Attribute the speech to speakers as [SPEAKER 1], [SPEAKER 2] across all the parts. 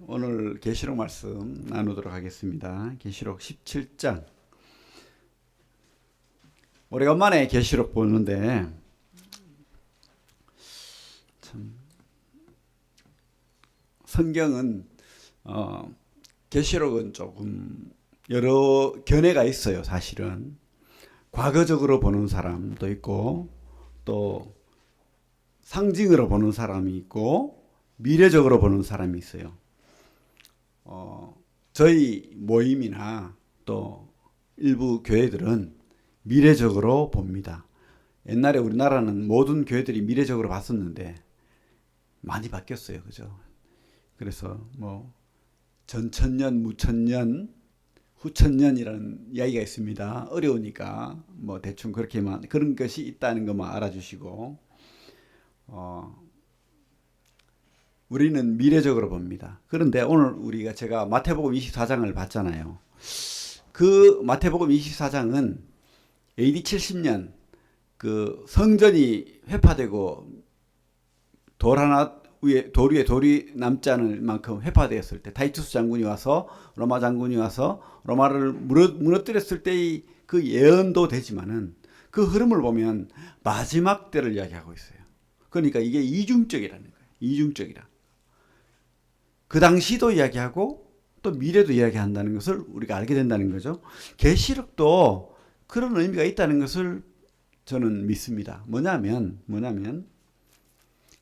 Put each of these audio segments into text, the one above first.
[SPEAKER 1] 오늘 계시록 말씀 나누도록 하겠습니다. 계시록 17장. 오래간만에 계시록 보는데 참 성경은 계시록은 조금 여러 견해가 있어요. 사실은 과거적으로 보는 사람도 있고 또 상징으로 보는 사람이 있고 미래적으로 보는 사람이 있어요. 저희 모임이나 또 일부 교회들은 미래적으로 봅니다. 옛날에 우리나라는 모든 교회들이 미래적으로 봤었는데 많이 바뀌었어요. 그죠? 그래서 뭐 전천년, 무천년, 후천년이라는 이야기가 있습니다. 어려우니까 뭐 대충 그렇게만 그런 것이 있다는 것만 알아주시고 우리는 미래적으로 봅니다. 그런데 오늘 제가 마태복음 24장을 봤잖아요. 그 마태복음 24장은 AD 70년 그 성전이 회파되고 돌 위에 돌이 남지 않을 만큼 회파되었을 때 타이투스 장군이 와서 로마 장군이 와서 로마를 무너뜨렸을 때의 그 예언도 되지만은 그 흐름을 보면 마지막 때를 이야기하고 있어요. 그러니까 이게 이중적이라는 거예요. 이중적이라. 그 당시도 이야기하고 또 미래도 이야기한다는 것을 우리가 알게 된다는 거죠. 계시록도 그런 의미가 있다는 것을 저는 믿습니다. 뭐냐면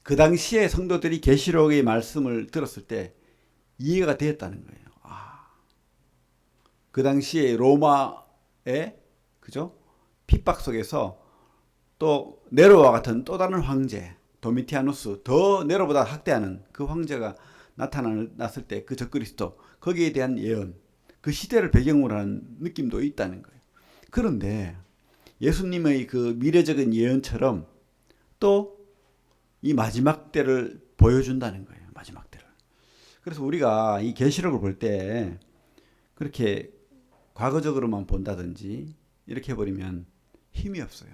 [SPEAKER 1] 그 당시에 성도들이 계시록의 말씀을 들었을 때 이해가 되었다는 거예요. 그 당시에 로마의 그죠? 핍박 속에서 또 네로와 같은 또 다른 황제 도미티아누스 더 네로보다 학대하는 그 황제가 나타났을 때 그 적그리스도 거기에 대한 예언 그 시대를 배경으로 하는 느낌도 있다는 거예요. 그런데 예수님의 그 미래적인 예언처럼 또 이 마지막 때를 보여준다는 거예요. 마지막 때를. 그래서 우리가 이 계시록을 볼 때 그렇게 과거적으로만 본다든지 이렇게 해버리면 힘이 없어요.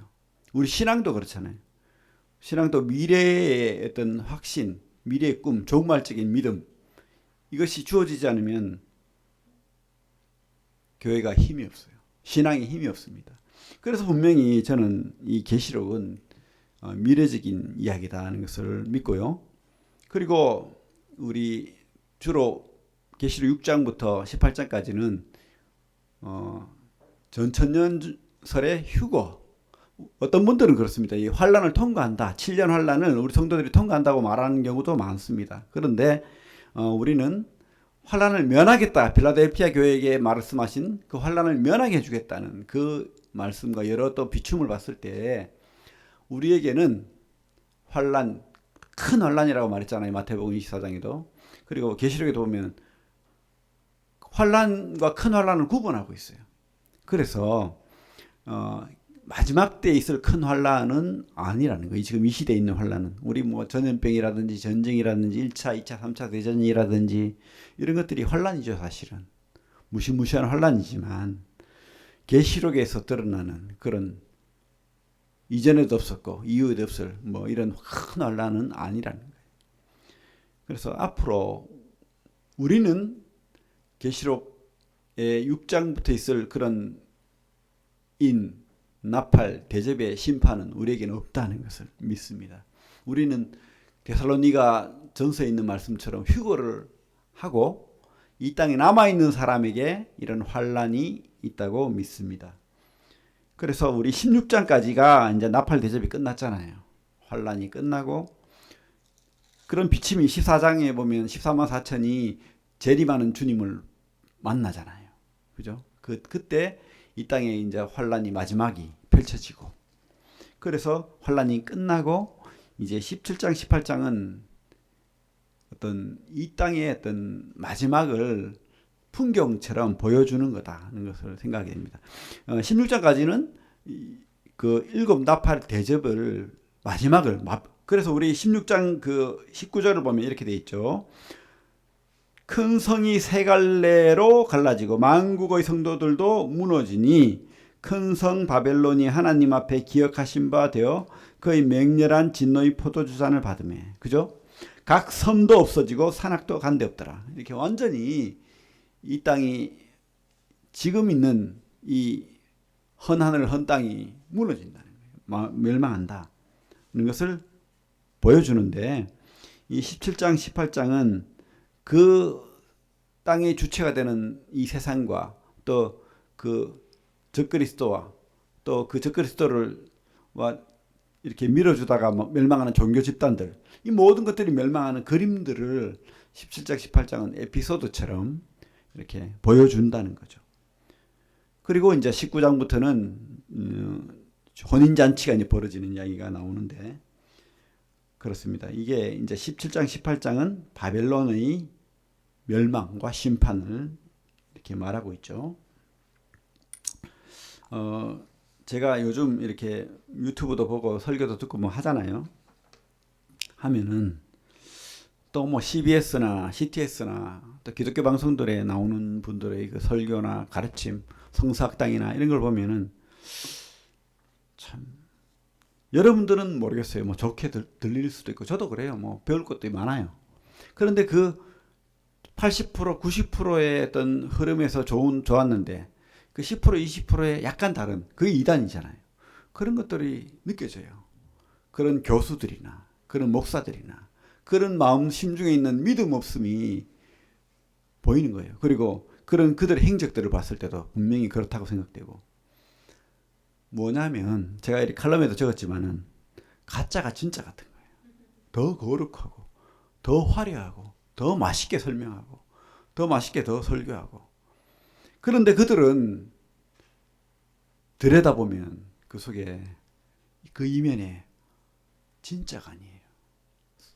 [SPEAKER 1] 우리 신앙도 그렇잖아요. 신앙도 미래의 어떤 확신, 미래의 꿈, 종말적인 믿음 이것이 주어지지 않으면 교회가 힘이 없어요. 신앙에 힘이 없습니다. 그래서 분명히 저는 이 계시록은 미래적인 이야기다 하는 것을 믿고요. 그리고 우리 주로 계시록 6장부터 18장까지는 전천년설의 휴거. 어떤 분들은 그렇습니다. 이 환란을 통과한다. 7년 환란을 우리 성도들이 통과한다고 말하는 경우도 많습니다. 그런데 우리는 환란을 면하겠다. 필라델피아 교회에게 말씀하신 그 환란을 면하게 해주겠다는 그 말씀과 여러 또 비춤을 봤을 때 우리에게는 환란, 큰 환란이라고 말했잖아요. 마태복음 24장에도. 그리고 계시록에도 보면 환란과 큰 환란을 구분하고 있어요. 그래서 마지막 때에 있을 큰 환란은 아니라는 거예요. 지금 이 시대에 있는 환란은. 우리 뭐 전염병이라든지 전쟁이라든지 1차, 2차, 3차 대전이라든지 이런 것들이 환란이죠, 사실은. 무시무시한 환란이지만 계시록에서 드러나는 그런 이전에도 없었고 이후에도 없을 뭐 이런 큰 환란은 아니라는 거예요. 그래서 앞으로 우리는 계시록의 6장부터 있을 그런 나팔, 대접의 심판은 우리에게는 없다는 것을 믿습니다. 우리는 데살로니가 전서에 있는 말씀처럼 휴거를 하고 이 땅에 남아있는 사람에게 이런 환란이 있다고 믿습니다. 그래서 우리 16장까지가 이제 나팔 대접이 끝났잖아요. 환란이 끝나고 그런 비침이 14장에 보면 14만 4천이 재림하는 주님을 만나잖아요. 그죠? 그때 이 땅에 이제 환란이 마지막이 펼쳐지고 그래서 환란이 끝나고 이제 17장 18장은 어떤 이 땅의 어떤 마지막을 풍경처럼 보여주는 거다는 것을 생각하게 됩니다. 16장까지는 그 일곱 나팔 대접을 마지막을 그래서 우리 16장 그 19절을 보면 이렇게 돼 있죠. 큰 성이 세 갈래로 갈라지고 만국의 성도들도 무너지니 큰 성 바벨론이 하나님 앞에 기억하신 바 되어 그의 맹렬한 진노의 포도주잔을 받으매. 그죠? 각 섬도 없어지고 산악도 간데 없더라. 이렇게 완전히 이 땅이 지금 있는 이 헌하늘 헌 땅이 무너진다는 거예요. 멸망한다. 는 것을 보여주는데 이 17장 18장은 그 땅의 주체가 되는 이 세상과 또 그 적그리스도와 또 그 적그리스도를 이렇게 밀어주다가 멸망하는 종교 집단들, 이 모든 것들이 멸망하는 그림들을 17장 18장은 에피소드처럼 이렇게 보여준다는 거죠. 그리고 이제 19장부터는 혼인잔치가 이제 벌어지는 이야기가 나오는데, 그렇습니다. 이게 이제 17장 18장은 바벨론의 멸망과 심판을 이렇게 말하고 있죠. 제가 요즘 이렇게 유튜브도 보고 설교도 듣고 뭐 하잖아요. 하면은 또 뭐 CBS나 CTS나 또 기독교 방송들에 나오는 분들의 그 설교나 가르침, 성서학당이나 이런 걸 보면은 참 여러분들은 모르겠어요. 뭐 좋게 들릴 수도 있고 저도 그래요. 뭐 배울 것도 많아요. 그런데 그 80%, 90%의 어떤 흐름에서 좋았는데 그 10%, 20%의 약간 다른 그게 이단이잖아요. 그런 것들이 느껴져요. 그런 교수들이나 그런 목사들이나 그런 마음 심중에 있는 믿음 없음이 보이는 거예요. 그리고 그런 그들의 행적들을 봤을 때도 분명히 그렇다고 생각되고, 뭐냐면 제가 이 칼럼에도 적었지만은 가짜가 진짜 같은 거예요. 더 거룩하고 더 화려하고 더 맛있게 설명하고 더 맛있게 더 설교하고, 그런데 그들은 들여다보면 그 속에 그 이면에 진짜가 아니에요.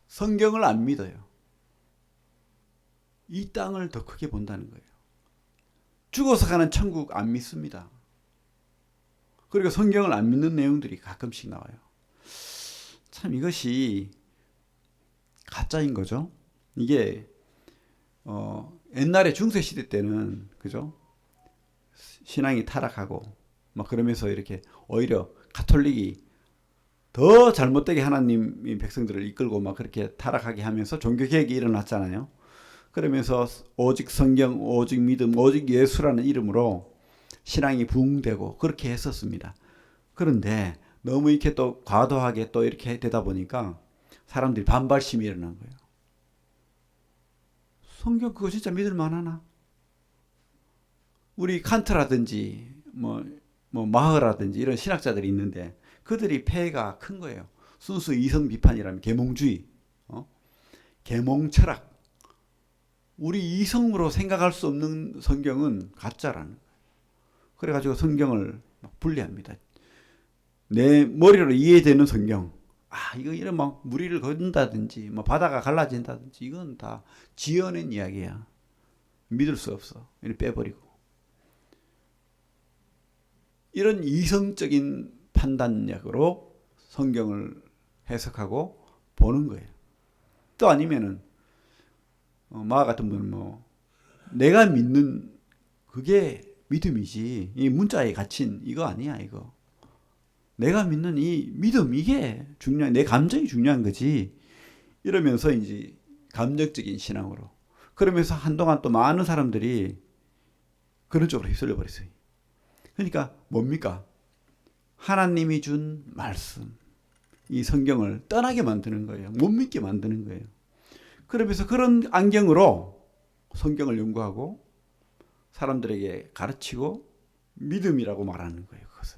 [SPEAKER 1] 성경을 안 믿어요. 이 땅을 더 크게 본다는 거예요. 죽어서 가는 천국 안 믿습니다. 그리고 성경을 안 믿는 내용들이 가끔씩 나와요. 참 이것이 가짜인 거죠. 이게 옛날에 중세시대 때는 그죠? 신앙이 타락하고 막 그러면서 이렇게 오히려 가톨릭이 더 잘못되게 하나님이 백성들을 이끌고 막 그렇게 타락하게 하면서 종교개혁이 일어났잖아요. 그러면서 오직 성경, 오직 믿음, 오직 예수라는 이름으로 신앙이 부흥되고 그렇게 했었습니다. 그런데 너무 이렇게 또 과도하게 또 이렇게 되다 보니까 사람들이 반발심이 일어난 거예요. 성경 그거 진짜 믿을 만하나? 우리 칸트라든지 뭐 마흐라든지 이런 신학자들이 있는데 그들이 폐해가 큰 거예요. 순수 이성 비판이라면 계몽주의, 계몽 철학. 우리 이성으로 생각할 수 없는 성경은 가짜라는 거예요. 그래가지고 성경을 막 분리합니다. 내 머리로 이해되는 성경, 이거 이런 막 무리를 걷는다든지 뭐 바다가 갈라진다든지 이건 다 지어낸 이야기야. 믿을 수 없어. 이렇게 빼버리고. 이런 이성적인 판단력으로 성경을 해석하고 보는 거예요. 또 아니면은 마아 같은 분은 뭐 내가 믿는 그게 믿음이지 이 문자에 갇힌 이거 아니야. 이거 내가 믿는 이 믿음 이게 중요한, 내 감정이 중요한 거지. 이러면서 이제 감정적인 신앙으로, 그러면서 한동안 또 많은 사람들이 그런 쪽으로 휩쓸려 버렸어요. 그러니까 뭡니까? 하나님이 준 말씀, 이 성경을 떠나게 만드는 거예요. 못 믿게 만드는 거예요. 그러면서 그런 안경으로 성경을 연구하고 사람들에게 가르치고 믿음이라고 말하는 거예요. 그것을.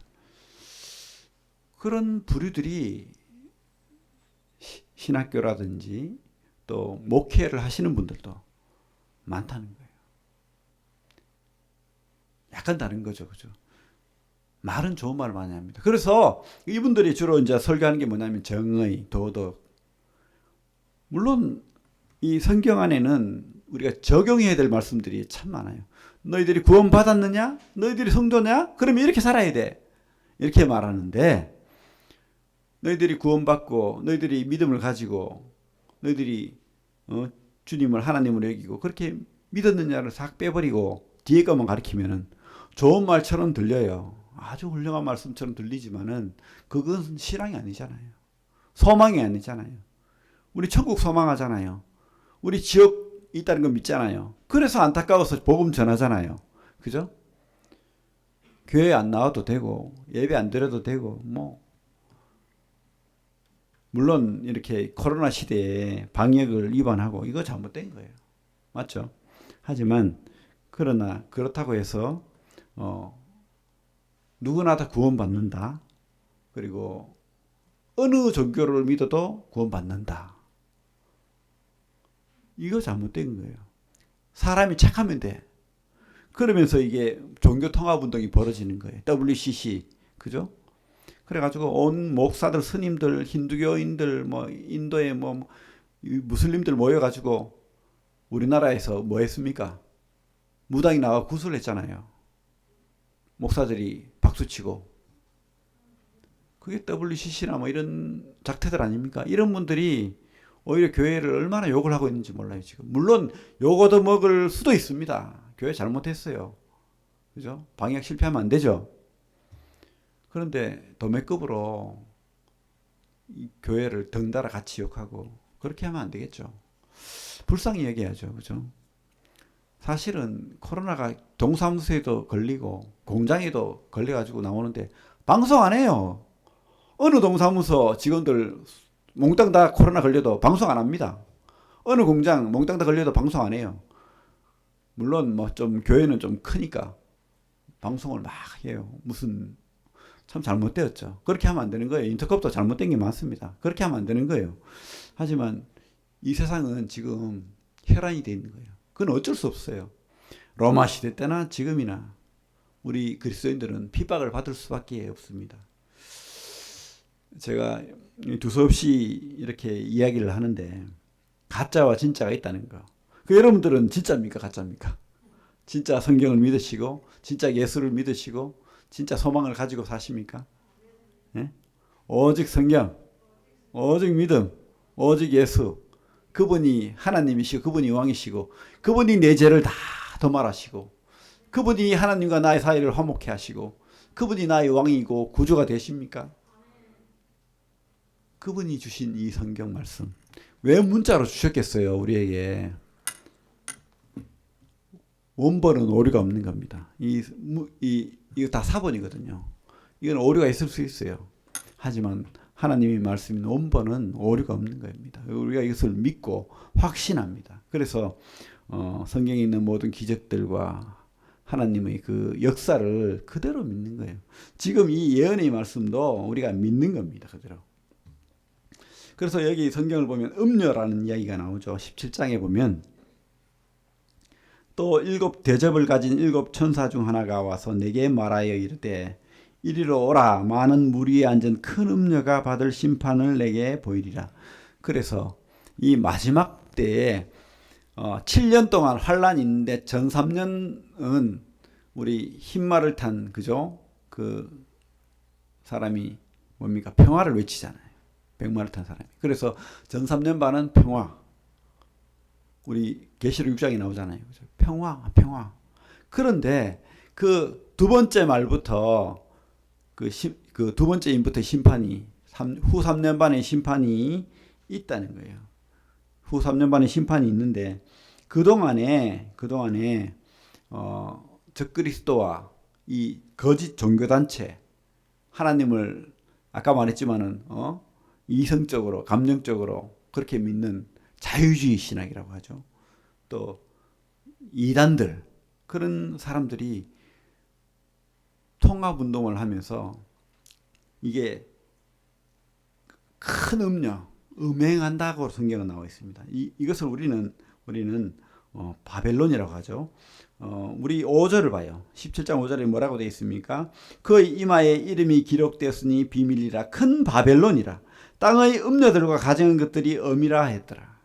[SPEAKER 1] 그런 부류들이 신학교라든지 또 목회를 하시는 분들도 많다는 거예요. 약간 다른 거죠. 그죠? 말은 좋은 말을 많이 합니다. 그래서 이분들이 주로 이제 설교하는 게 뭐냐면 정의, 도덕. 물론 이 성경 안에는 우리가 적용해야 될 말씀들이 참 많아요. 너희들이 구원받았느냐? 너희들이 성도냐? 그러면 이렇게 살아야 돼. 이렇게 말하는데, 너희들이 구원받고 너희들이 믿음을 가지고 너희들이 주님을 하나님으로 여기고 그렇게 믿었느냐를 싹 빼버리고 뒤에 것만 가르치면은 좋은 말처럼 들려요. 아주 훌륭한 말씀처럼 들리지만은 그건 신앙이 아니잖아요. 소망이 아니잖아요. 우리 천국 소망하잖아요. 우리 지옥 있다는 거 믿잖아요. 그래서 안타까워서 복음 전하잖아요. 그죠? 교회 안 나와도 되고 예배 안 드려도 되고 뭐 물론 이렇게 코로나 시대에 방역을 위반하고 이거 잘못된 거예요. 맞죠? 하지만 그러나 그렇다고 해서 누구나 다 구원받는다. 그리고 어느 종교를 믿어도 구원받는다. 이거 잘못된 거예요. 사람이 착하면 돼. 그러면서 이게 종교통합운동이 벌어지는 거예요. WCC. 그죠? 그래가지고 온 목사들, 스님들, 힌두교인들, 뭐 인도의 뭐 무슬림들 모여가지고 우리나라에서 뭐 했습니까? 무당이 나와 구슬을 했잖아요. 목사들이 박수치고. 그게 WCC나 뭐 이런 작태들 아닙니까? 이런 분들이 오히려 교회를 얼마나 욕을 하고 있는지 몰라요, 지금. 물론 욕 얻어먹을 수도 있습니다. 교회 잘못했어요. 그죠? 방역 실패하면 안 되죠. 그런데 도매급으로 이 교회를 덩달아 같이 욕하고 그렇게 하면 안 되겠죠. 불쌍히 여겨야죠. 그죠? 사실은 코로나가 동사무소에도 걸리고 공장에도 걸려가지고 나오는데 방송 안 해요. 어느 동사무소 직원들 몽땅 다 코로나 걸려도 방송 안 합니다. 어느 공장 몽땅 다 걸려도 방송 안 해요. 물론 뭐 좀 교회는 좀 크니까 방송을 막 해요. 무슨 참 잘못되었죠. 그렇게 하면 안 되는 거예요. 인터컵도 잘못된 게 많습니다. 그렇게 하면 안 되는 거예요. 하지만 이 세상은 지금 혈안이 되어 있는 거예요. 그건 어쩔 수 없어요. 로마 시대 때나 지금이나 우리 그리스도인들은 핍박을 받을 수밖에 없습니다. 제가 두서없이 이렇게 이야기를 하는데 가짜와 진짜가 있다는 거. 그 여러분들은 진짜입니까? 가짜입니까? 진짜 성경을 믿으시고 진짜 예수를 믿으시고 진짜 소망을 가지고 사십니까? 예? 오직 성경, 오직 믿음, 오직 예수. 그분이 하나님이시고 그분이 왕이시고 그분이 내 죄를 다 도말하시고 그분이 하나님과 나의 사이를 화목케 하시고 그분이 나의 왕이고 구주가 되십니까? 그분이 주신 이 성경 말씀 왜 문자로 주셨겠어요? 우리에게. 원본은 오류가 없는 겁니다. 이거 다 사본이거든요. 이건 오류가 있을 수 있어요. 하지만 하나님의 말씀인 원본은 오류가 없는 겁니다. 우리가 이것을 믿고 확신합니다. 그래서 성경에 있는 모든 기적들과 하나님의 그 역사를 그대로 믿는 거예요. 지금 이 예언의 말씀도 우리가 믿는 겁니다. 그대로. 그래서 여기 성경을 보면 음녀라는 이야기가 나오죠. 17장에 보면 또 7 대접을 가진 7 천사 중 하나가 와서 내게 말하여 이르되 이리로 오라. 많은 무리에 앉은 큰 음녀가 받을 심판을 내게 보이리라. 그래서 이 마지막 때에 7년 동안 환란이 있는데 전 3년은 우리 흰말을 탄 그죠? 그 사람이 뭡니까? 평화를 외치잖아요. 백마를 탄 사람이. 그래서 전 3년 반은 평화. 우리 계시록 6장에 나오잖아요. 평화, 평화. 그런데 그 두 번째 말부터 그 두 번째 인부터 심판이 후 3년 반의 심판이 있다는 거예요. 후 3년 반의 심판이 있는데 그동안에 적그리스도와 이 거짓 종교단체 하나님을 아까 말했지만은 이성적으로 감정적으로 그렇게 믿는 자유주의 신학이라고 하죠. 또 이단들 그런 사람들이 통합운동을 하면서 이게 큰 음녀, 음행한다고 성경은 나와 있습니다. 이것을 우리는 바벨론이라고 하죠. 우리 5절을 봐요. 17장 5절에 뭐라고 되어 있습니까? 그의 이마에 이름이 기록되었으니 비밀이라 큰 바벨론이라 땅의 음녀들과 가정한 것들이 엄이라 했더라.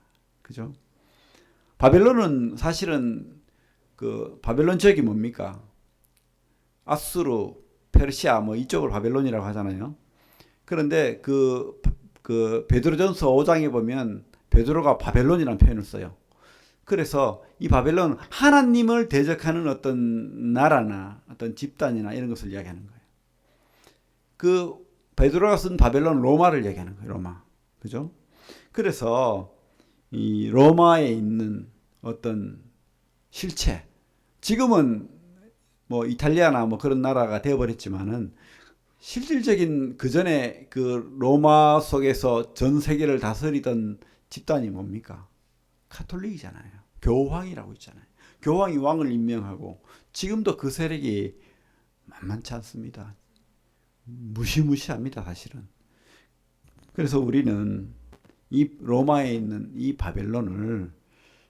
[SPEAKER 1] 그죠? 바벨론은 사실은 그 바벨론 지역이 뭡니까? 아수르, 페르시아 뭐 이쪽을 바벨론이라고 하잖아요. 그런데 그 베드로전서 5장에 보면 베드로가 바벨론이라는 표현을 써요. 그래서 이 바벨론은 하나님을 대적하는 어떤 나라나 어떤 집단이나 이런 것을 이야기하는 거예요. 그 베드로가 쓴 바벨론 로마를 얘기하는 거예요. 로마. 그죠? 그래서 이 로마에 있는 어떤 실체, 지금은 뭐 이탈리아나 뭐 그런 나라가 되어버렸지만은 실질적인 그 전에 그 로마 속에서 전 세계를 다스리던 집단이 뭡니까? 카톨릭이잖아요. 교황이라고 있잖아요. 교황이 왕을 임명하고 지금도 그 세력이 만만치 않습니다. 무시무시합니다, 사실은. 그래서 우리는 이 로마에 있는 이 바벨론을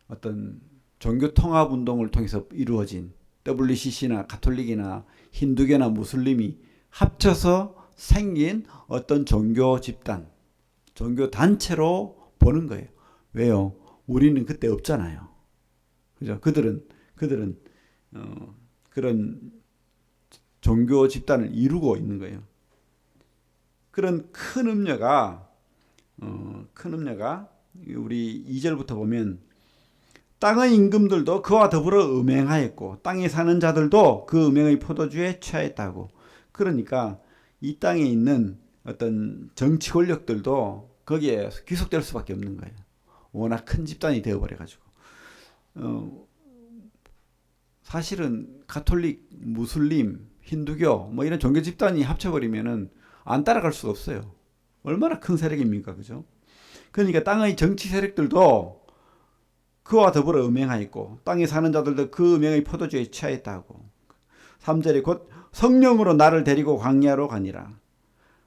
[SPEAKER 1] 어떤 종교 통합 운동을 통해서 이루어진 WCC나 가톨릭이나 힌두교나 무슬림이 합쳐서 생긴 어떤 종교 집단, 종교 단체로 보는 거예요. 왜요? 우리는 그때 없잖아요. 그죠? 그들은 그런 종교 집단을 이루고 있는 거예요. 그런 큰 음녀가 우리 2절부터 보면 땅의 임금들도 그와 더불어 음행하였고 땅에 사는 자들도 그 음행의 포도주에 취하였다고. 그러니까 이 땅에 있는 어떤 정치 권력들도 거기에 귀속될 수밖에 없는 거예요. 워낙 큰 집단이 되어버려가지고. 사실은 가톨릭, 무슬림, 힌두교 뭐 이런 종교 집단이 합쳐버리면은 안 따라갈 수가 없어요. 얼마나 큰 세력입니까, 그죠? 그러니까 땅의 정치 세력들도 그와 더불어 음행하였고 땅에 사는 자들도 그 음행의 포도주에 취하였다고. 3절에 곧 성령으로 나를 데리고 광야로 가니라.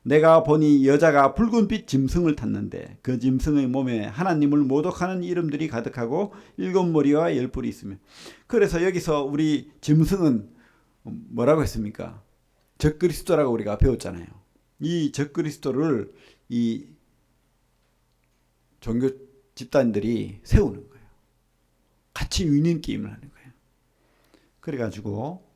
[SPEAKER 1] 내가 보니 여자가 붉은빛 짐승을 탔는데 그 짐승의 몸에 하나님을 모독하는 이름들이 가득하고 7머리와 10뿔이 있으며. 그래서 여기서 우리 짐승은 뭐라고 했습니까? 적그리스도라고 우리가 배웠잖아요. 이 적그리스도를 이 종교 집단들이 세우는 거예요. 같이 유인 게임을 하는 거예요. 그래가지고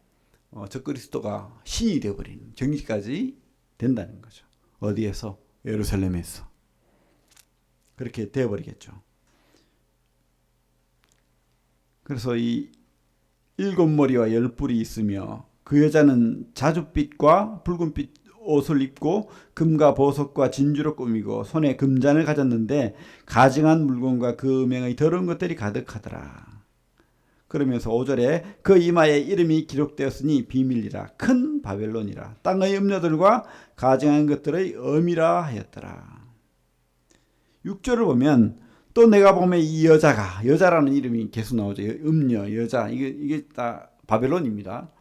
[SPEAKER 1] 적그리스도가 신이 되어버리는 정리까지 된다는 거죠. 어디에서? 예루살렘에서. 그렇게 되어버리겠죠. 그래서 이 7머리와 10뿔이 있으며 그 여자는 자줏빛과 붉은빛 옷을 입고 금과 보석과 진주로 꾸미고 손에 금잔을 가졌는데 가증한 물건과 그 음행의 더러운 것들이 가득하더라. 그러면서 5절에 그 이마에 이름이 기록되었으니 비밀이라 큰 바벨론이라 땅의 음녀들과 가증한 것들의 엄이라 하였더라. 6절을 보면 또 내가 보면 이 여자라는 이름이 계속 나오죠. 음녀, 여자, 이게 다 바벨론입니다.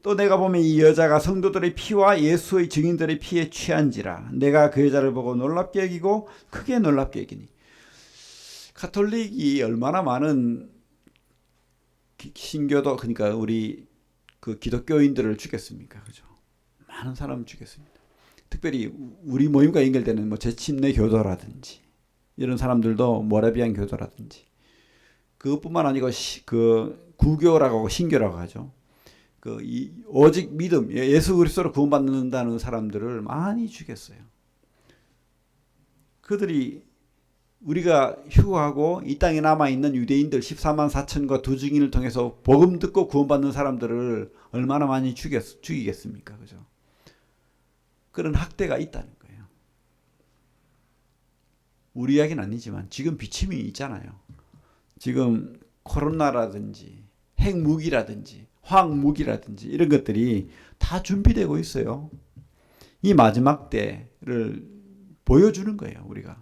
[SPEAKER 1] 또 내가 보면 이 여자가 성도들의 피와 예수의 증인들의 피에 취한지라. 내가 그 여자를 보고 놀랍게 여기고 크게 놀랍게 여기니. 가톨릭이 얼마나 많은 신교도, 그러니까 우리 그 기독교인들을 죽였습니까? 그죠? 많은 사람을 죽였습니다. 특별히 우리 모임과 연결되는 뭐 제침내 교도라든지 이런 사람들도 모라비안 교도라든지 그것뿐만 아니고 그 구교라고 하고 신교라고 하죠. 오직 믿음, 예수 그리스도로 구원받는다는 사람들을 많이 죽였어요. 그들이 우리가 휴거하고 이 땅에 남아있는 유대인들 14만 4천과 두 증인을 통해서 복음 듣고 구원받는 사람들을 얼마나 많이 죽이겠습니까? 그죠? 그런 학대가 있다는 거예요. 우리 이야기는 아니지만 지금 비침이 있잖아요. 지금 코로나라든지 핵무기라든지 화학무기라든지 이런 것들이 다 준비되고 있어요. 이 마지막 때를 보여주는 거예요, 우리가.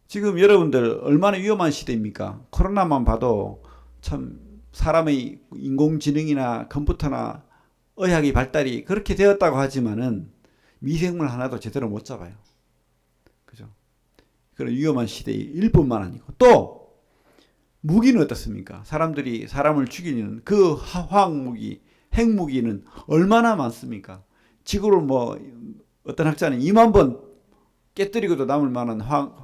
[SPEAKER 1] 지금 여러분들 얼마나 위험한 시대입니까? 코로나만 봐도 참 사람의 인공지능이나 컴퓨터나 의학의 발달이 그렇게 되었다고 하지만은 미생물 하나도 제대로 못 잡아요. 그죠? 그런 위험한 시대일 뿐만 아니고 또 무기는 어떻습니까? 사람들이 사람을 죽이는 그 화학무기, 핵무기는 얼마나 많습니까? 지구를 뭐 어떤 학자는 2만 번 깨뜨리고도 남을 만한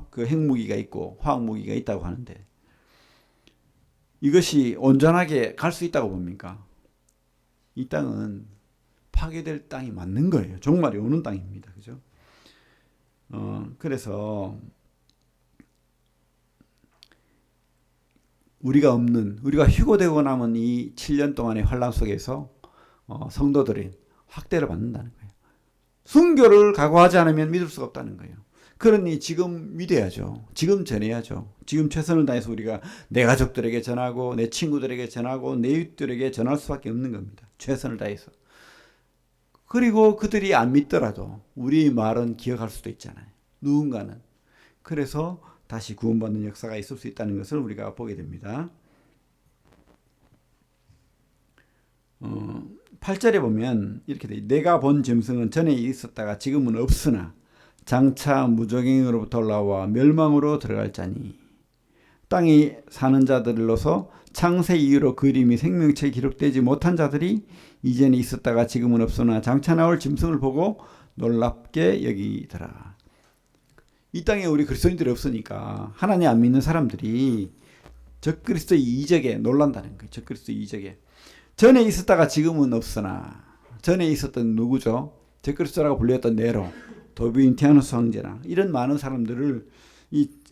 [SPEAKER 1] 그 핵무기가 있고 화학무기가 있다고 하는데 이것이 온전하게 갈 수 있다고 봅니까? 이 땅은 파괴될 땅이 맞는 거예요. 종말이 오는 땅입니다. 그죠? 그래서 우리가 휴거되고 남은 이 7년 동안의 환란 속에서 성도들이 학대를 받는다는 거예요. 순교를 각오하지 않으면 믿을 수가 없다는 거예요. 그러니 지금 믿어야죠. 지금 전해야죠. 지금 최선을 다해서 우리가 내 가족들에게 전하고 내 친구들에게 전하고 내 이웃들에게 전할 수밖에 없는 겁니다. 최선을 다해서. 그리고 그들이 안 믿더라도 우리 말은 기억할 수도 있잖아요. 누군가는. 그래서 다시 구원받는 역사가 있을 수 있다는 것을 우리가 보게 됩니다. 8절에 보면 이렇게 돼. 내가 본 짐승은 전에 있었다가 지금은 없으나 장차 무적행으로부터 올라와 멸망으로 들어갈 자니 땅에 사는 자들로서 창세 이후로 그림이 생명체에 기록되지 못한 자들이 이전에 있었다가 지금은 없으나 장차 나올 짐승을 보고 놀랍게 여기더라. 이 땅에 우리 그리스도인들이 없으니까 하나님 안 믿는 사람들이 적그리스도의 이적에 놀란다는 거예요. 적그리스도의 이적에. 전에 있었다가 지금은 없으나 전에 있었던 누구죠? 적그리스도라고 불렸던 네로, 도비인티아누스 황제나 이런 많은 사람들을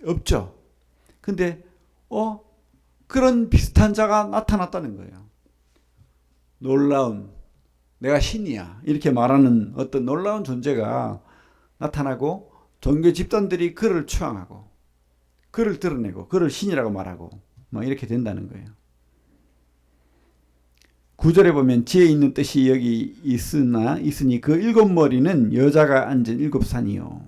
[SPEAKER 1] 없죠. 근데 그런 비슷한 자가 나타났다는 거예요. 놀라운, 내가 신이야 이렇게 말하는 어떤 놀라운 존재가 나타나고 종교 집단들이 그를 추앙하고 그를 드러내고 그를 신이라고 말하고 이렇게 된다는 거예요. 9절에 보면 지혜 있는 뜻이 여기 있으니 그 7머리는 여자가 앉은 7산이요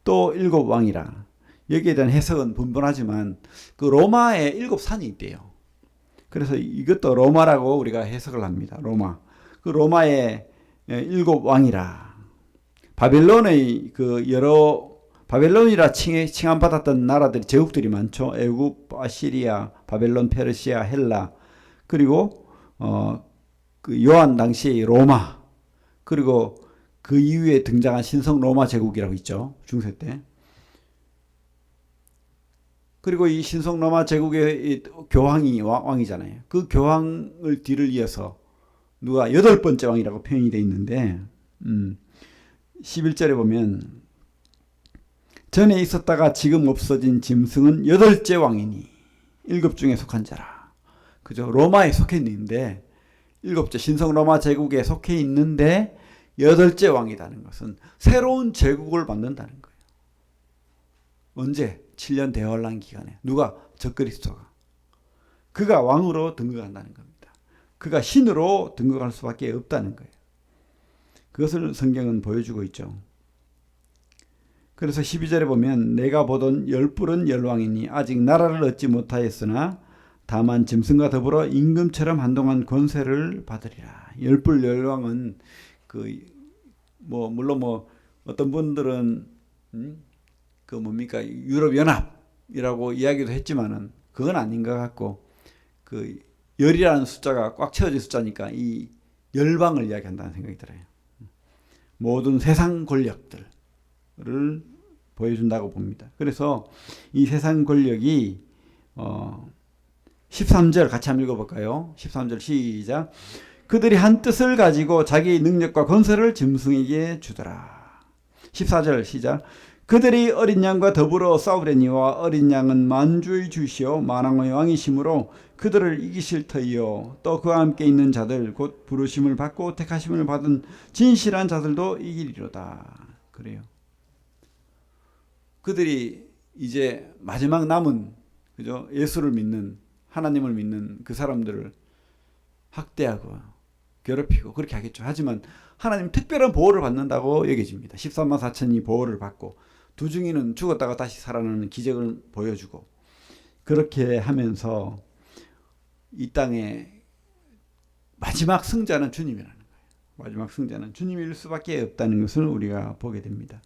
[SPEAKER 1] 또 7왕이라. 여기에 대한 해석은 분분하지만 그 로마에 7산이 있대요. 그래서 이것도 로마라고 우리가 해석을 합니다. 로마. 그 로마의 7왕이라. 바벨론의 바벨론이라 칭함받았던 나라들이 제국들이 많죠. 애굽, 아시리아, 바벨론, 페르시아, 헬라. 그리고 그 요한 당시의 로마. 그리고 그 이후에 등장한 신성 로마 제국이라고 있죠. 중세 때. 그리고 이 신성 로마 제국의 교황이 왕이잖아요. 그 교황을 뒤를 이어서 누가 8번째 왕이라고 표현이 되어 있는데 11절에 보면 전에 있었다가 지금 없어진 짐승은 8째 왕이니 7 중에 속한 자라. 그죠? 로마에 속해 있는데 7째 신성 로마 제국에 속해 있는데 8째 왕이라는 것은 새로운 제국을 만든다는 거예요. 언제? 7년 대환란 기간에. 누가? 적그리스도가. 그가 왕으로 등극한다는 겁니다. 그가 신으로 등극할 수밖에 없다는 거예요. 그것을 성경은 보여주고 있죠. 그래서 12절에 보면 내가 보던 10뿔은 열왕이니 아직 나라를 얻지 못하였으나 다만 짐승과 더불어 임금처럼 한동안 권세를 받으리라. 10뿔 열왕은 물론 어떤 분들은 유럽연합이라고 이야기도 했지만은 그건 아닌 것 같고 열이라는 숫자가 꽉 채워진 숫자니까 이 열방을 이야기한다는 생각이 들어요. 모든 세상 권력들을 보여준다고 봅니다. 그래서 이 세상 권력이 13절 같이 한번 읽어볼까요? 13절 시작. 그들이 한 뜻을 가지고 자기 능력과 권세를 짐승에게 주더라. 14절 시작. 그들이 어린 양과 더불어 싸우려니와 어린 양은 만주의 주시오 만왕의 왕이시므로 그들을 이기실 터이요 또 그와 함께 있는 자들 곧 부르심을 받고 택하심을 받은 진실한 자들도 이기리로다. 그래요. 그들이 이제 마지막 남은 그죠? 예수를 믿는 하나님을 믿는 그 사람들을 학대하고 괴롭히고 그렇게 하겠죠. 하지만 하나님 특별한 보호를 받는다고 여겨집니다. 13만 4천이 보호를 받고 두 중이는 죽었다가 다시 살아나는 기적을 보여주고 그렇게 하면서 이 땅에 마지막 승자는 주님이라는 거예요. 마지막 승자는 주님일 수밖에 없다는 것을 우리가 보게 됩니다.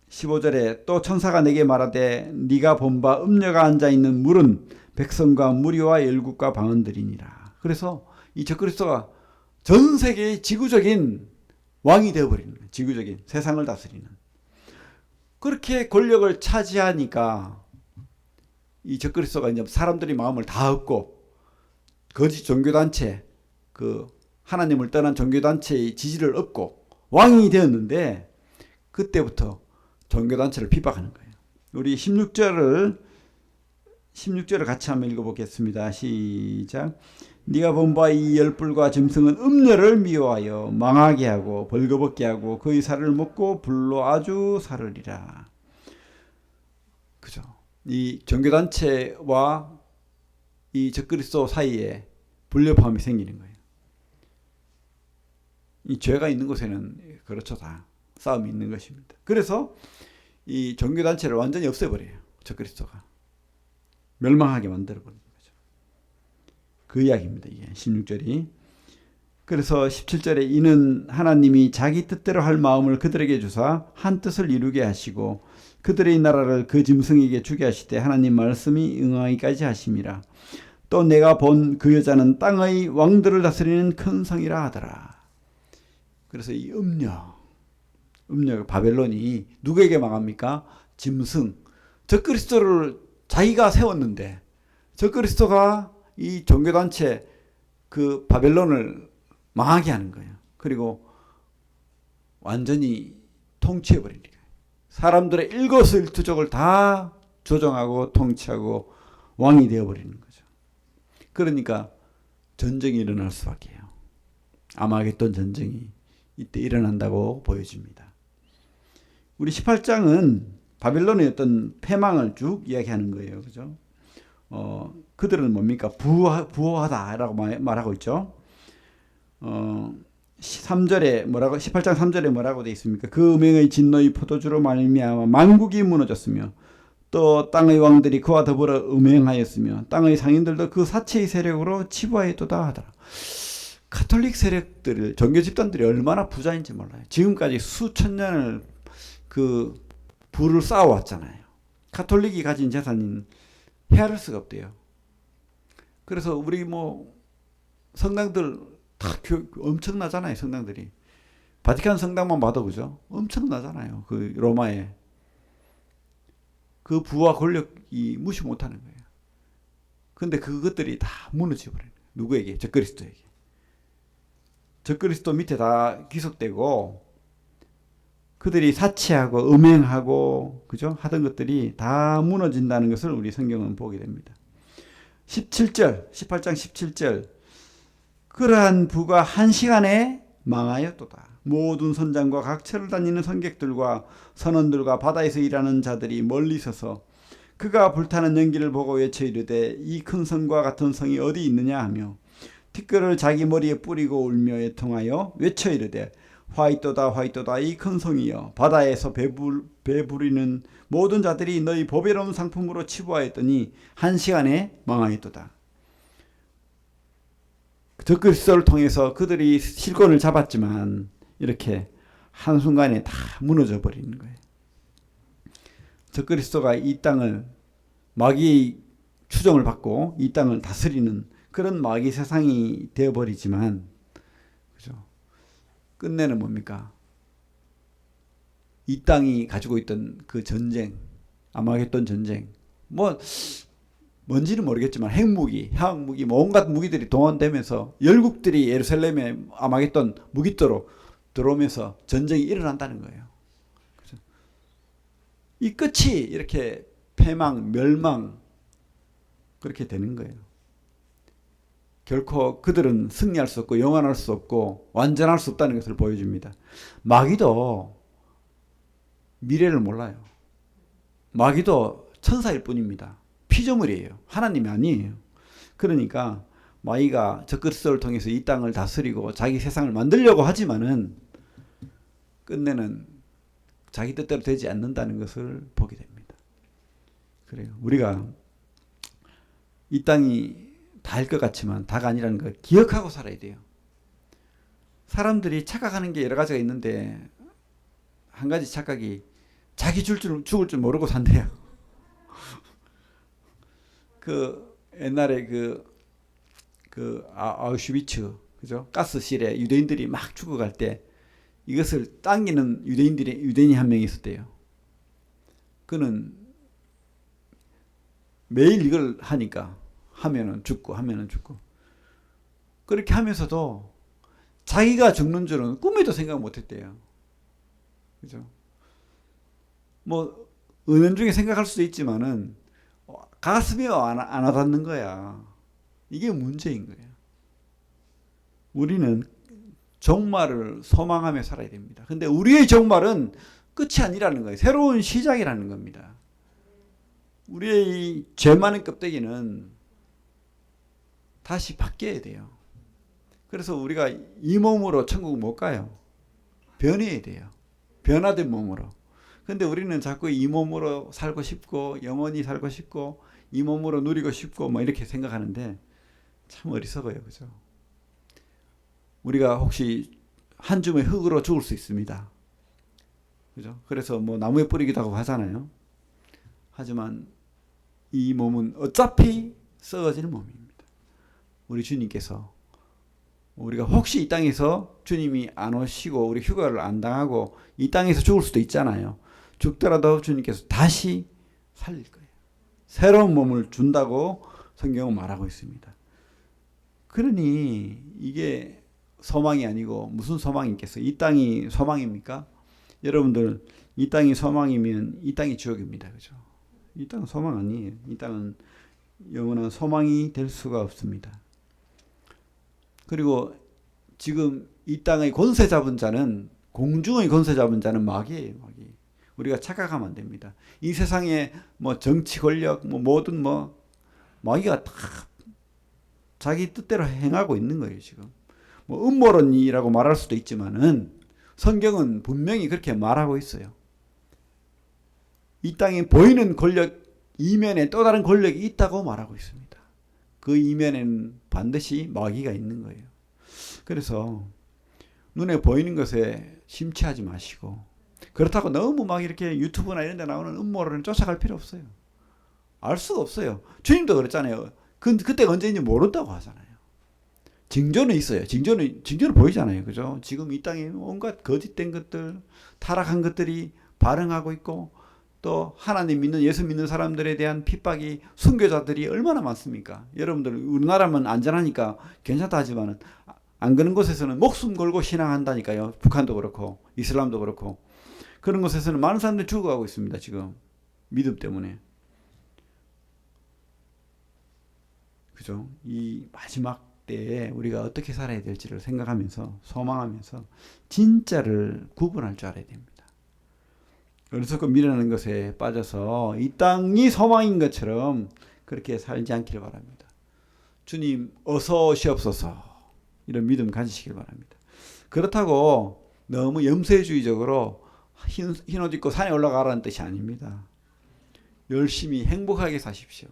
[SPEAKER 1] 15절에 또 천사가 내게 말하되 네가 본 바 음녀가 앉아있는 물은 백성과 무리와 열국과 방언들이니라. 그래서 이 적그리스도가 전 세계의 지구적인 왕이 되어버리는 거예요. 지구적인 세상을 다스리는. 그렇게 권력을 차지하니까 이 적그리스도가 이제 사람들이 마음을 다 얻고 거짓 종교단체 하나님을 떠난 종교단체의 지지를 얻고 왕이 되었는데 그때부터 종교단체를 핍박하는 거예요. 우리 16절을 16절을 같이 한번 읽어보겠습니다. 시작. 네가 본 바 이 열불과 짐승은 음녀를 미워하여 망하게 하고 벌거벗게 하고 그의 살을 먹고 불로 아주 사르리라. 그죠? 이 종교단체와 이 적그리스도 사이에 불협화음이 생기는 거예요. 이 죄가 있는 곳에는 그렇죠, 다 싸움이 있는 것입니다. 그래서 이 종교단체를 완전히 없애버려요. 적그리스도가 멸망하게 만들어버리는 거죠. 그 이야기입니다. 이게 16절이. 그래서 17절에 이는 하나님이 자기 뜻대로 할 마음을 그들에게 주사 한 뜻을 이루게 하시고 그들의 나라를 그 짐승에게 주게 하시되 하나님 말씀이 응하기까지 하심이라. 또 내가 본 그 여자는 땅의 왕들을 다스리는 큰 성이라 하더라. 그래서 이 음녀 바벨론이 누구에게 망합니까? 짐승, 적그리스도를 자기가 세웠는데 적그리스도가 이 종교단체 그 바벨론을 망하게 하는 거예요. 그리고 완전히 통치해버리는 거예요. 사람들의 일거수일투족을 다 조정하고 통치하고 왕이 되어버리는 거죠. 그러니까 전쟁이 일어날 수밖에 해요. 아마겟돈 전쟁이 이때 일어난다고 보여집니다. 우리 18장은 바빌론의 어떤 패망을 쭉 이야기하는 거예요. 그죠? 그들은 뭡니까? 부호하다라고 말하고 있죠. 3절에 뭐라고, 18장 3절에 뭐라고 되어 있습니까? 그 음행의 진노의 포도주로 말미암아 만국이 무너졌으며 또 땅의 왕들이 그와 더불어 음행하였으며 땅의 상인들도 그 사체의 세력으로 치부하였도다 하더라. 가톨릭 세력들, 종교 집단들이 얼마나 부자인지 몰라요. 지금까지 수천 년을 그 부를 쌓아왔잖아요. 가톨릭이 가진 재산인 헤아릴 수가 없대요. 그래서 우리 뭐 성당들 다 엄청나잖아요. 성당들이 바티칸 성당만 봐도 그죠? 엄청나잖아요. 그 로마에 그 부와 권력이 무시 못하는 거예요. 근데 그것들이 다 무너져 버려요. 누구에게? 적그리스도에게. 적그리스도 밑에 다 귀속되고 그들이 사치하고 음행하고 그죠? 하던 것들이 다 무너진다는 것을 우리 성경은 보게 됩니다. 17절, 18장 17절. 그러한 부가 한 시간에 망하였도다. 모든 선장과 각처를 다니는 선객들과 선원들과 바다에서 일하는 자들이 멀리 서서 그가 불타는 연기를 보고 외쳐 이르되 이 큰 성과 같은 성이 어디 있느냐 하며 티끌을 자기 머리에 뿌리고 울며 애통하여 외쳐 이르되 화이토다 화이토다 이 큰 성이여 바다에서 배부리는 모든 자들이 너희 보배로운 상품으로 치부하였더니 한 시간에 망하였도다. 적그리스도를 통해서 그들이 실권을 잡았지만 이렇게 한순간에 다 무너져 버리는 거예요. 적그리스도가 이 땅을 마귀의 추종을 받고 이 땅을 다스리는 그런 마귀 세상이 되어버리지만 그죠? 끝내는 뭡니까? 이 땅이 가지고 있던 그 전쟁, 아마겟돈 전쟁, 뭔지는 모르겠지만 핵무기, 화학무기, 온갖 무기들이 동원되면서 열국들이 예루살렘에 아마겟돈 무기토로 들어오면서 전쟁이 일어난다는 거예요. 그죠? 이 끝이 이렇게 패망, 멸망 그렇게 되는 거예요. 결코 그들은 승리할 수 없고 영원할 수 없고 완전할 수 없다는 것을 보여줍니다. 마귀도 미래를 몰라요. 마귀도 천사일 뿐입니다. 피조물이에요. 하나님이 아니에요. 그러니까 마귀가 적그리스도를 통해서 이 땅을 다스리고 자기 세상을 만들려고 하지만은 끝내는 자기 뜻대로 되지 않는다는 것을 보게 됩니다. 그래요. 우리가 이 땅이 다일 것 같지만 다가 아니라는 걸 기억하고 살아야 돼요. 사람들이 착각하는 게 여러 가지가 있는데 한 가지 착각이 자기 죽을 줄 모르고 산대요. 그 옛날에 그 아우슈비츠 그죠? 가스실에 유대인들이 막 죽어갈 때 이것을 당기는 유대인이 한 명이 있었대요. 그는 매일 이걸 하니까 하면은 죽고 그렇게 하면서도 자기가 죽는 줄은 꿈에도 생각 못했대요. 그죠? 뭐 은연중에 생각할 수도 있지만은 가슴이 안 와닿는 거야. 이게 문제인 거예요. 우리는 종말을 소망하며 살아야 됩니다. 근데 우리의 종말은 끝이 아니라는 거예요. 새로운 시작이라는 겁니다. 우리의 죄 많은 껍데기는 다시 바뀌어야 돼요. 그래서 우리가 이 몸으로 천국 못 가요. 변해야 돼요. 변화된 몸으로. 근데 우리는 자꾸 이 몸으로 살고 싶고 영원히 살고 싶고 이 몸으로 누리고 싶고 뭐 이렇게 생각하는데 참 어리석어요. 그죠? 우리가 혹시 한 줌의 흙으로 죽을 수 있습니다. 그죠? 그래서 뭐 나무에 뿌리기도 하고 하잖아요. 하지만 이 몸은 어차피 썩어질 몸입니다. 우리 주님께서 우리가 혹시 이 땅에서 주님이 안 오시고 우리 휴가를 안 당하고 이 땅에서 죽을 수도 있잖아요. 죽더라도 주님께서 다시 살릴 거예요. 새로운 몸을 준다고 성경은 말하고 있습니다. 그러니 이게 소망이 아니고 무슨 소망이 있겠어요? 이 땅이 소망입니까? 여러분들 이 땅이 소망이면 이 땅이 지옥입니다. 그죠? 이 땅은 소망 아니에요. 이 땅은 영원한 소망이 될 수가 없습니다. 그리고 지금 이 땅의 권세 잡은 자는 공중의 권세 잡은 자는 마귀예요. 마귀. 우리가 착각하면 안 됩니다. 이 세상에 뭐 정치 권력 뭐 모든 뭐 마귀가 다 자기 뜻대로 행하고 있는 거예요. 지금 뭐 음모론이라고 말할 수도 있지만은 성경은 분명히 그렇게 말하고 있어요. 이 땅에 보이는 권력 이면에 또 다른 권력이 있다고 말하고 있습니다. 그 이면에는 반드시 마귀가 있는 거예요. 그래서 눈에 보이는 것에 심취하지 마시고 그렇다고 너무 막 이렇게 유튜브나 이런 데 나오는 음모론을 쫓아갈 필요 없어요. 알 수가 없어요. 주님도 그랬잖아요. 그때가 언제인지 모른다고 하잖아요. 징조는 있어요. 징조는 보이잖아요. 그죠? 지금 이 땅에 온갖 거짓된 것들, 타락한 것들이 발흥하고 있고 또 하나님 믿는 예수 믿는 사람들에 대한 핍박이 순교자들이 얼마나 많습니까? 여러분들 우리나라면 안전하니까 괜찮다 하지만은 안 그런 곳에서는 목숨 걸고 신앙한다니까요. 북한도 그렇고 이슬람도 그렇고 그런 곳에서는 많은 사람들이 죽어가고 있습니다. 지금 믿음 때문에. 그죠? 이 마지막 때에 우리가 어떻게 살아야 될지를 생각하면서 소망하면서 진짜를 구분할 줄 알아야 됩니다. 어리석고 미련한 것에 빠져서 이 땅이 소망인 것처럼 그렇게 살지 않기를 바랍니다. 주님 어서 오시옵소서 이런 믿음 가지시길 바랍니다. 그렇다고 너무 염세주의적으로 흰 옷 입고 산에 올라가라는 뜻이 아닙니다. 열심히 행복하게 사십시오.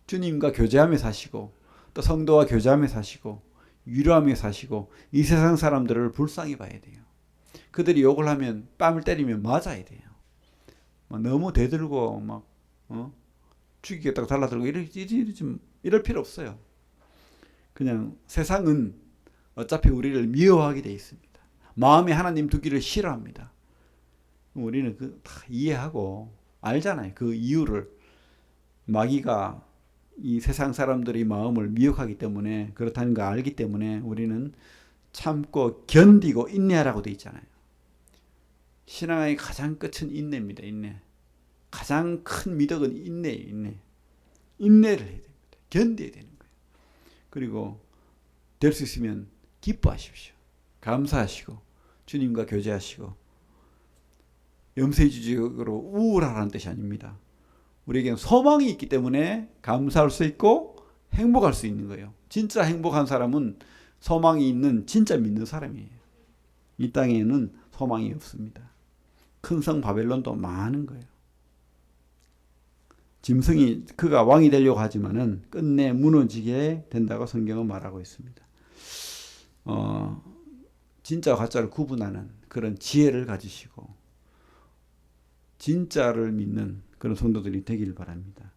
[SPEAKER 1] 주님과 교제하며 사시고 또 성도와 교제하며 사시고 위로하며 사시고 이 세상 사람들을 불쌍히 봐야 돼요. 그들이 욕을 하면 뺨을 때리면 맞아야 돼요. 막 너무 대들고 막 죽이겠다고 달라들고 이럴 필요 없어요. 그냥 세상은 어차피 우리를 미워하게 돼 있습니다. 마음에 하나님 두기를 싫어합니다. 우리는 다 이해하고 알잖아요. 그 이유를. 마귀가 이 세상 사람들의 마음을 미혹하기 때문에 그렇다는 걸 알기 때문에 우리는 참고 견디고 인내하라고 돼 있잖아요. 신앙의 가장 끝은 인내입니다. 인내. 가장 큰 미덕은 인내예요. 인내. 인내를 해야 됩니다. 견뎌야 되는 거예요. 그리고 될 수 있으면 기뻐하십시오. 감사하시고 주님과 교제하시고 염세주의적으로 우울하라는 뜻이 아닙니다. 우리에게는 소망이 있기 때문에 감사할 수 있고 행복할 수 있는 거예요. 진짜 행복한 사람은 소망이 있는 진짜 믿는 사람이에요. 이 땅에는 소망이 없습니다. 큰 성 바벨론도 많은 거예요. 짐승이 그가 왕이 되려고 하지만은 끝내 무너지게 된다고 성경은 말하고 있습니다. 진짜와 가짜를 구분하는 그런 지혜를 가지시고 진짜를 믿는 그런 성도들이 되길 바랍니다.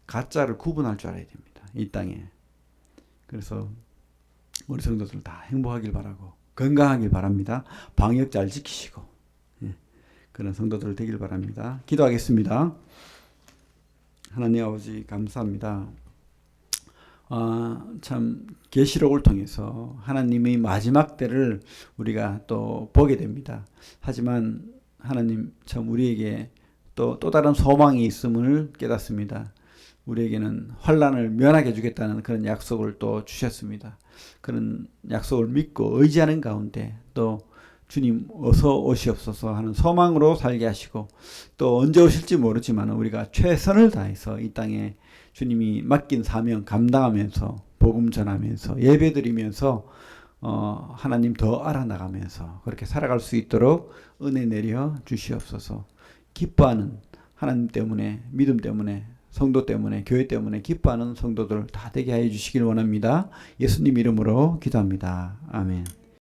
[SPEAKER 1] 가짜를 구분할 줄 알아야 됩니다. 이 땅에. 그래서 우리 성도들 다 행복하길 바라고 건강하길 바랍니다. 방역 잘 지키시고 그런 성도들 되길 바랍니다. 기도하겠습니다. 하나님 아버지 감사합니다. 참 계시록을 통해서 하나님의 마지막 때를 우리가 또 보게 됩니다. 하지만 하나님 참 우리에게 또 다른 소망이 있음을 깨닫습니다. 우리에게는 환난을 면하게 해주겠다는 그런 약속을 또 주셨습니다. 그런 약속을 믿고 의지하는 가운데 또 주님 어서 오시옵소서 하는 소망으로 살게 하시고, 또 언제 오실지 모르지만 우리가 최선을 다해서 이 땅에 주님이 맡긴 사명 감당하면서 복음 전하면서 예배드리면서 하나님 더 알아나가면서 그렇게 살아갈 수 있도록 은혜 내려 주시옵소서. 기뻐하는, 하나님 때문에, 믿음 때문에, 성도 때문에, 교회 때문에 기뻐하는 성도들 다 되게 해 주시길 원합니다. 예수님 이름으로 기도합니다. 아멘.